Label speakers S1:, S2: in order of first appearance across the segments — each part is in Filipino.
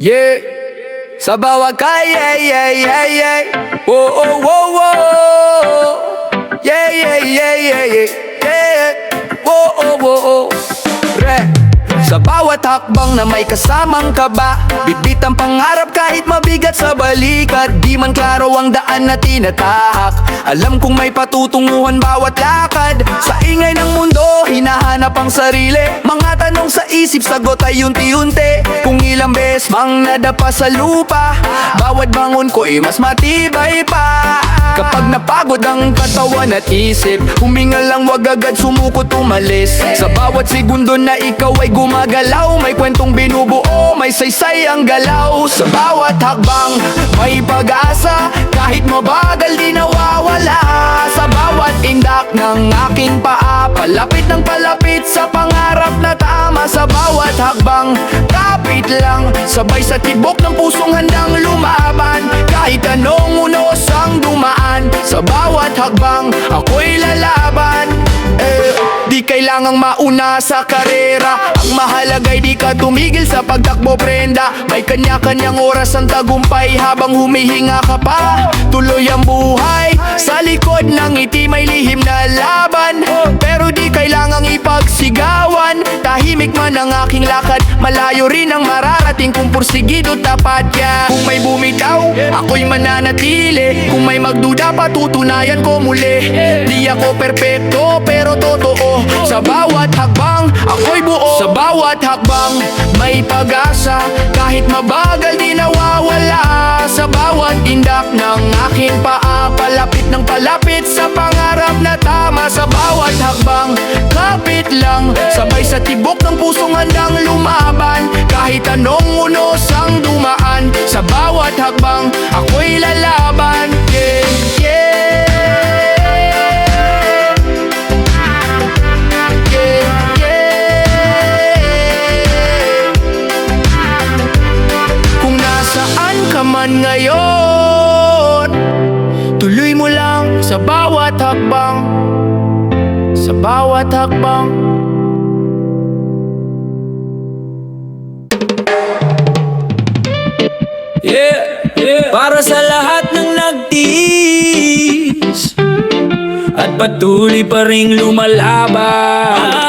S1: Yeah, sa bawat kaya, yeah, yeah, yeah. Whoa, oh, whoa, whoa. Yeah, yeah, yeah, yeah, yeah, yeah. Whoa, oh, whoa, oh. Re. Sa bawat hakbang na may kasamang kaba, bitbit ang pangarap kahit mabigat sa balikat. Di man klaro ang daan na tinatahak, alam kong may patutunguhan bawat lakad. Sa ingay ng mundo, hinahanap ang sarili. Mga tanong sa isip, sagot ay unti-unti. Kung ilang beses mang nadapa sa lupa, bawat bangon ko ay mas matibay pa. Kapag napagod ang katawan at isip, huminga lang, wag agad sumukot umalis. Sa bawat segundo na ikaw ay gumagalaw, may kwentong binubuo, may saysay ang galaw. Sa bawat hakbang, may pag-asa, kahit mabagal di nawawala. Sa bawat indak ng aking paa, palapit ng palapit sa pangarap na tama. Sa bawat hakbang, kapit lang, sabay sa tibok ng pusong handang lumaban. Kahit anong unos ang dumaan, sa bawat hakbang, ako'y lalaban. Di kailangang mauna sa karera, ang mahalaga'y di ka tumigil sa pagtakbo, prenda. May kanya-kanyang oras ang tagumpay, habang humihinga ka pa, tuloy ang buhay. Sa likod ng ngiti may lihim na laban, pero di kailangang ipagsigawan. Tahimik man ang aking lakad, malayo rin ang mararating kung pursigido tapat ka. Kung may bumitaw, ako'y mananatili. Kung may magduda, patutunayan ko muli. Di ako perpekto, pero totoo. Sa bawat hakbang, ako'y buo. Sa bawat hakbang, may pag-asa, kahit mabagal di nawawala. Sa bawat indak ng aking paa, palapit ng palapit sa pangarap na tama. Sa bawat hakbang, kapit lang, sabay sa tibok ng pusong handang lumaban. Kahit anong unos ang dumaan, sa bawat hakbang, ako'y lalaban. Yeah, yeah. Man ngayon, tuloy mo lang sa bawat hakbang, sa bawat hakbang.
S2: Yeah, yeah. Para sa lahat ng nagtiis at patuloy pa ring lumalaban,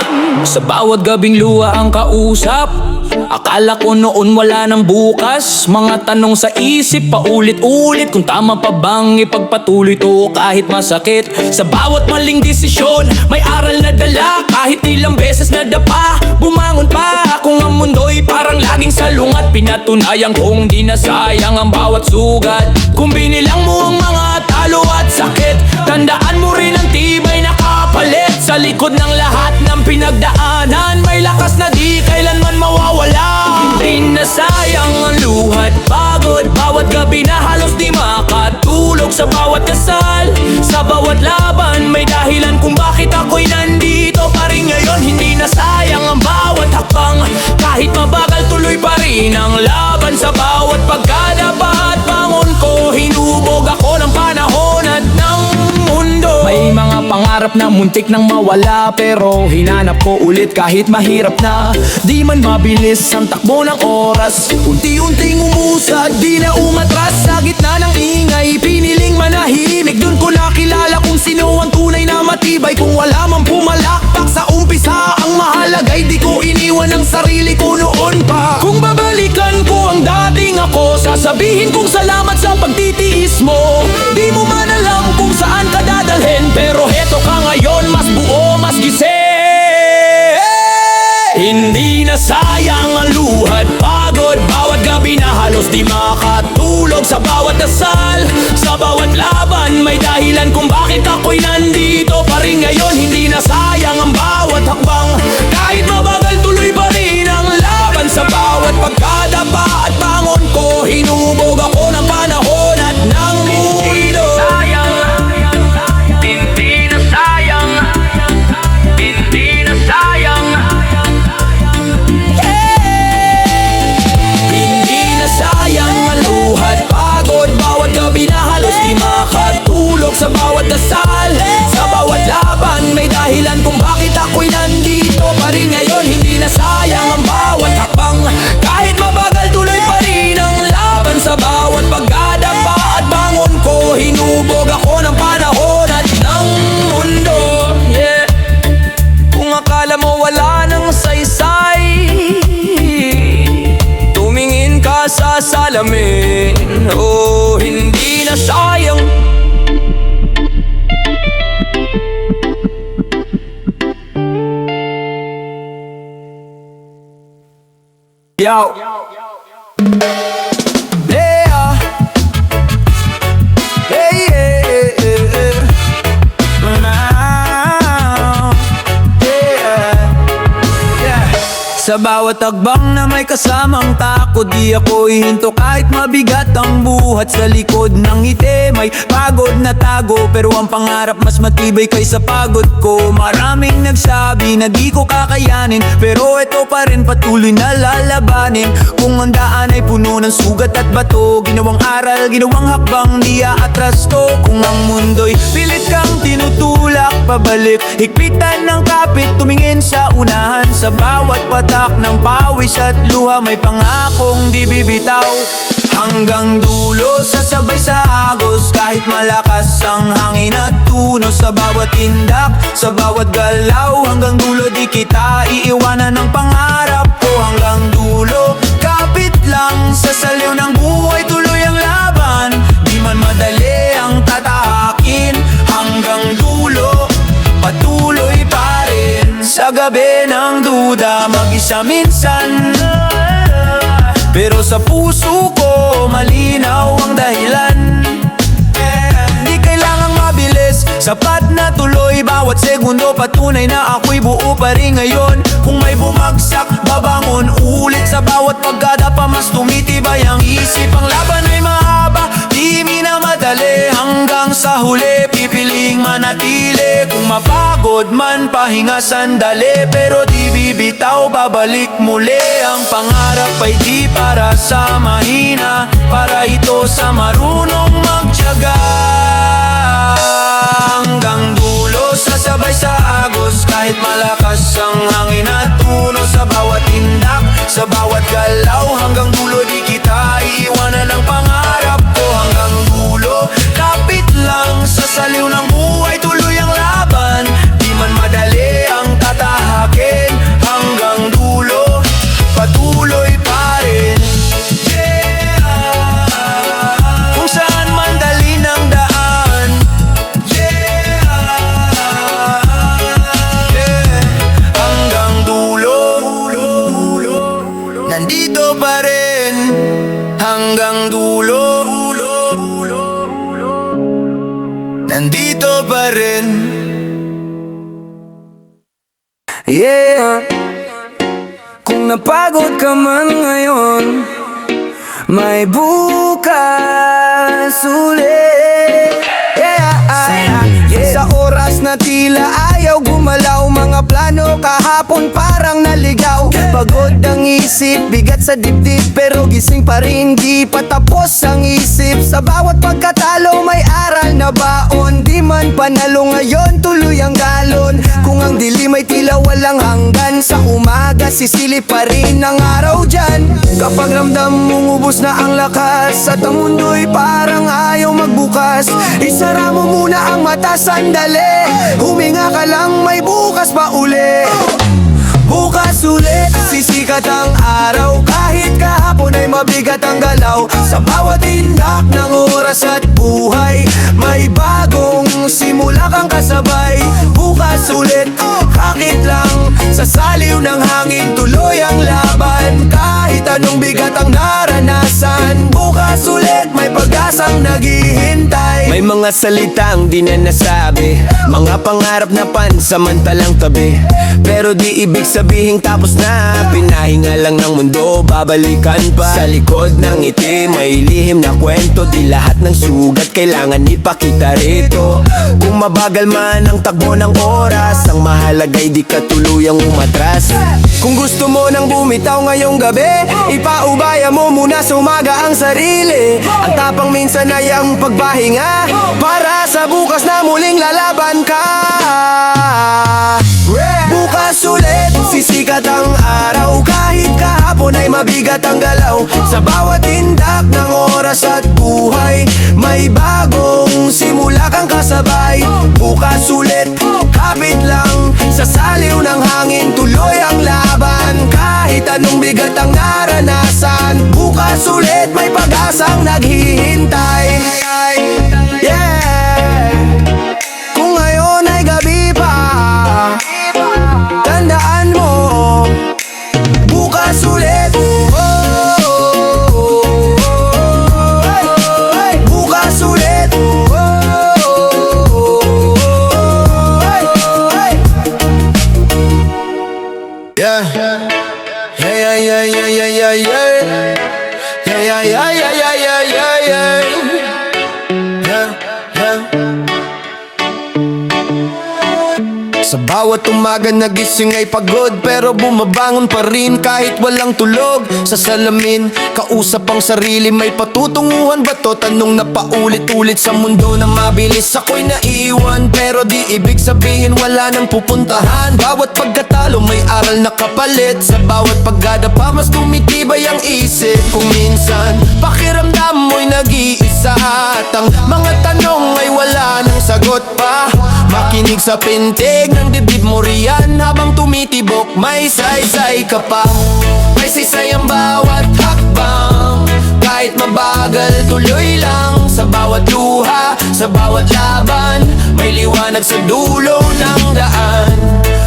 S2: sa bawat gabing luha ang kausap. Akala ko noon wala nang bukas, mga tanong sa isip paulit-ulit, kung tama pa bang ipagpatuloy to kahit masakit. Sa bawat maling desisyon, may aral na dala, kahit ilang beses nadapa, bumangon pa. Kung ang mundo'y parang laging salungat, pinatunayan kong di nasayang ang bawat sugat. Kung binilang mo ang mga talo at sakit, tandaan mo rin ang tibay na kapalit. Sa likod ng lahat ng pinagdaanan, may lakas na di kailanman mawawala. Hindi na sayang ang luhat, pagod, bawat gabi na halos di makatulog. Sa bawat kasal, sa bawat laban, may dahilan kung bakit ako'y nandito pa rin ngayon. Hindi na sayang ang bawat hakbang, kahit mabagal tuloy pa rin ang laban. Sa bawat pagkadapa at bangon ko, hinubog ako ng panahon at ng mundo. May mga pangarap na muntik nang mawala, pero hinanap ko ulit kahit mahirap na. Di man mabilis ang takbo ng oras, unti-unting umusad, di na umatras. Sa gitna ng ingay, piniling manahimik, dun ko nakilala kung sino ang tunay na matibay. Kung wala man pumalakpak sa umpisa, ang mahalaga'y di ko iniwan ang sarili ko noon pa. Kung babalikan ko ang dating ako, sasabihin kong salamat sa pagtitiis mo. Di mo man alam kung saan ka dadalhin, pero heto ka ngayon, mas buo, mas gising. Hindi na sayang ang luhat, pagod, bawat gabi na halos di makatulog. Sa bawat dasal, sa bawat laban, may dahilan kung bakit ako'y nandito pa rin ngayon. Hindi na sayang ang bawat hakbang, kahit mabagal tuloy pa rin ang laban. Sa bawat pagkadapa at bangon ko, hinubog ako ng panahon at ng mundo. Hindi salamin. Oh, hindi na sayang. Yo. Yeah. Hey, yeah, yeah. Sa bawat tagbang na may kasamang takot, di ako ihinto kahit mabigat ang buhat. Sa likod ng ngiti may pagod na tago, pero ang pangarap mas matibay kaysa pagod ko. Maraming nagsabi na di ko kakayanin, pero ito pa rin patuloy na lalabanin. Kung ang daan ay puno ng sugat at bato, ginawang aral, ginawang hakbang, di aatras to. Kung ang mundo'y pilit kang tinutulak pabalik, higpitan ng kapit, tumingin sa unahan. Sa bawat patak ng pawis at luha may pangakong di bibitaw. Hanggang dulo sasabay sa agos, kahit malakas ang hangin at tunos. Sa bawat tindak, sa bawat galaw, hanggang dulo di kita iiwanan ng pangarap ko. Hanggang dulo, kapit lang sa saliw ng buhay, tuloy ang laban. Di man madali ang tatahakin, hanggang dulo patuloy pa rin. Sa gabi ng duda, mag-isa minsan, pero sa puso ko malinaw ang dahilan. Di kailangang mabilis, sapat na tuloy. Bawat segundo patunay na ako'y buo pa rin ngayon. Kung may bumagsak, babangon ulit. Sa bawat pagkadapa mas tumitibay ang isip. Ang laban ay mahaba, di minamadali. Hanggang sa huli, pipiling manatili. Kung mapagod man, pahinga sandali, pero di bibitaw, babalik muli. Ang pangarap ay di para sa mahina, para ito sa marunong magtiyaga. Hanggang dulo, sasabay sa agos, kahit malakas ang hangin at tunos. Sa bawat tindak, sa bawat galaw, hanggang dulo di kita iiwanan ng pangarap ko. Hanggang dulo, kapit lang sa saliw ng buhay, tuloy ang laban. Di man madali ang tatahakin, hanggang dulo patuloy pa rin. Yeah. Kung saan man dali ng daan, yeah. Yeah. Hanggang dulo, nandito pa rin. Hanggang dulo, nandito pa rin. Yeah. Kung napagod ka man ngayon, may bukas ulit. Yeah. Sa oras na tila ayaw gumalaw, mga plano kahapon parang naligaw. Pagod ang isip, bigat sa dibdib, pero gising pa rin, di patapos ang isip. Sa bawat pagkatalo may aral na baon, di man panalo ngayon, tuloy ang galon. Kung ang dilim ay tila walang hanggan, sa umaga sisilip pa rin ang araw dyan. Kapag ramdam mong ubos na ang lakas, at ang mundo'y parang ayaw magbukas, isara mo muna ang mata sandali, huminga ka lang, may bukas pa uli. Bukas ulit, sisikat ang araw, kahit kahapon ay mabigat ang galaw. Sa bawat tindak ng oras at buhay, may bagong simula kang kasabay. Bukas ulit, kakit lang sa saliw ng hangin, tuloy ang laban. Kahit anong bigat ang naranasan, bukas ulit may pag-asang naghihintay. May mga salitang di na nasabi, mga pangarap na pansamantalang tabi, pero di ibig sabihin tapos na. Pinahinga lang ng mundo, babalikan pa. Sa likod ng ngiti may lihim na kwento, di lahat ng sugat kailangan ipakita rito. Kung mabagal man ang takbo ng oras, ang mahalaga'y di ka tuluyang umatras. Kung gusto mo nang bumitaw ngayong gabi, ipaubaya mo muna sa umaga ang sarili. Ang tapang minsan ay ang pagpahinga, para sa bukas na muling lalaban ka. Bukas ulit, sisikat ang araw, kahit kahapon ay mabigat ang galaw. Sa bawat tindak ng oras at buhay, may bagong simula kang kasabay. Bukas ulit, kapit lang sa saliw ng hangin, tuloy ang laban. Kahit anong bigat ang naranasan, bukas ulit
S1: Sa bawat umaga nagising ay pagod, pero bumabangon pa rin kahit walang tulog. Sa salamin, kausap ang sarili, may patutunguhan ba to? Tanong na paulit-ulit sa mundo na mabilis. Ako'y naiiwan, pero di ibig sabihin wala nang pupuntahan. Bawat pagkatalo may aral na kapalit. Sa bawat pagdadapa mas tumitibay ang isip. Kung minsan, pakiramdam mo'y nag-iisa at ang mga tanong ay wala nang sagot pa. Makinig sa pintig ng dibdib mo riyan, habang tumitibok may saysay ka pa. May saysay ang bawat hakbang, kahit mabagal tuloy lang. Sa bawat luha, sa bawat laban, may liwanag sa dulo ng daan.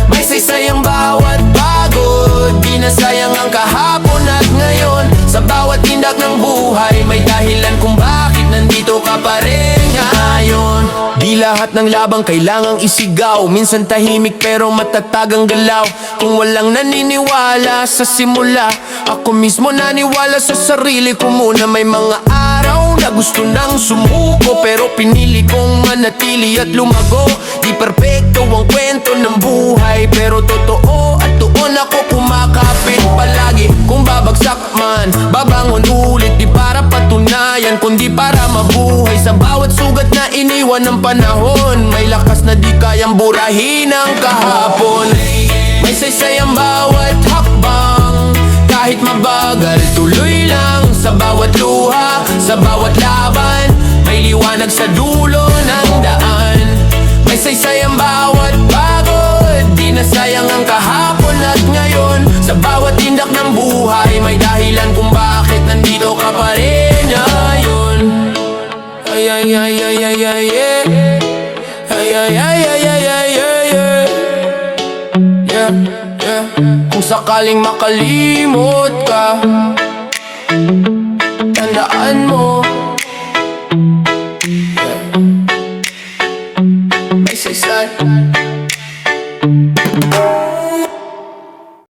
S1: May saysay ang bawat pagod, di na sayang ang kahapon at ngayon. Sa bawat tindak ng buhay, may dahilan kung bakit nandito ka pa rin ngayon. Di lahat ng labang kailangang isigaw, minsan tahimik pero matatag ang galaw. Kung walang naniniwala sa simula, ako mismo naniwala sa sarili ko muna. May mga araw na gusto nang sumuko, pero pinili kong manatili at lumago. Di perpekto ang kwento ng buhay, pero totoo at tuon ako kumakapit palagi. Kung babagsak man, babangon ulit, di para patunayan kundi para mabuhay. Sa bawat sugat na iniwan ng panahon, may lakas na di kayang burahin ang kahapon. May saysay ang bawat hakbang, kahit mabagal tuloy lang. Sa bawat luha, sa bawat laban, may liwanag sa dulo ng daan. May saysay ang bawat pagod, di na sayang ang kahapon at ngayon. Sa bawat tindak ng buhay, may dahilan kung bakit nandito ka pa rin ngayon. Ay ay ay ay ay ay ay ay ay ay ay ay ay ay ay. Yeah, yeah. Kung sakaling makalimot ka, tandaan mo, yeah. May saysay.